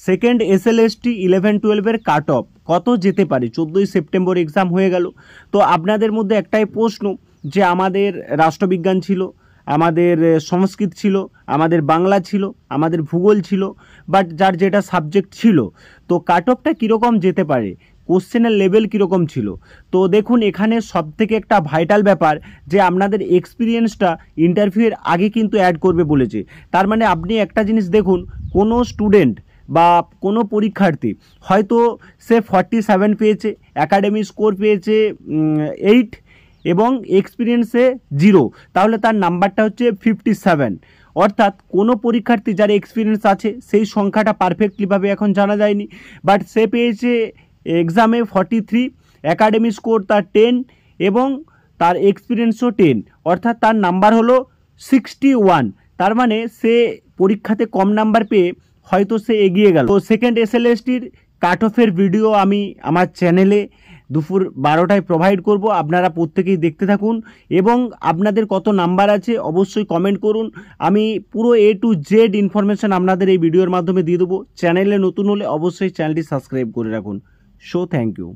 Second SLST 11-12 cut off কত যেতে পারে? 14ই সেপ্টেম্বর এক্সাম হয়ে গেল। তো আপনাদের মধ্যে একটাই প্রশ্ন যে আমাদের রাষ্ট্রবিজ্ঞান ছিল, আমাদের সংস্কৃত ছিল, আমাদের বাংলা ছিল, আমাদের ভূগোল ছিল, বাট যার যেটা সাবজেক্ট ছিল তো কাট অফটা কীরকম যেতে পারে, কোশ্চেনের লেভেল কীরকম ছিল। তো দেখুন এখানে সবথেকে একটা ভাইটাল ব্যাপার যে আপনাদের এক্সপিরিয়েন্সটা ইন্টারভিউয়ের আগে কিন্তু অ্যাড করবে বলেছে। তার মানে আপনি একটা জিনিস দেখুন, কোনো স্টুডেন্ট বা কোনো পরীক্ষার্থী হয়তো সে 47 পেয়েছে, একাডেমিক স্কোর পেয়েছে 8 এবং এক্সপিরিয়েন্সে 0, তাহলে তার নাম্বারটা হচ্ছে 57। অর্থাৎ কোনো পরীক্ষার্থী যার এক্সপিরিয়েন্স আছে সেই সংখ্যাটা পারফেক্টলিভাবে এখন জানা যায়নি, বাট সে পেয়েছে এক্সামে 43, একাডেমিক স্কোর তার 10 এবং তার এক্সপিরিয়েন্সও 10, অর্থাৎ তার নাম্বার হলো 61। তার মানে সে পরীক্ষাতে কম নাম্বার পেয়ে হয়তো সে এগিয়ে গেল। তো সেকেন্ড এসএলএসটির কাট অফের ভিডিও আমি আমার চ্যানেলে দুপুর 12টায় প্রোভাইড করব, আপনারা প্রত্যেকেই দেখতে থাকুন এবং আপনাদের কত নাম্বার আছে অবশ্যই কমেন্ট করুন। আমি পুরো A to Z ইনফরমেশান আপনাদের এই ভিডিওর মাধ্যমে দিয়ে দেবো। চ্যানেলে নতুন হলে অবশ্যই চ্যানেলটি সাবস্ক্রাইব করে রাখুন। So thank you.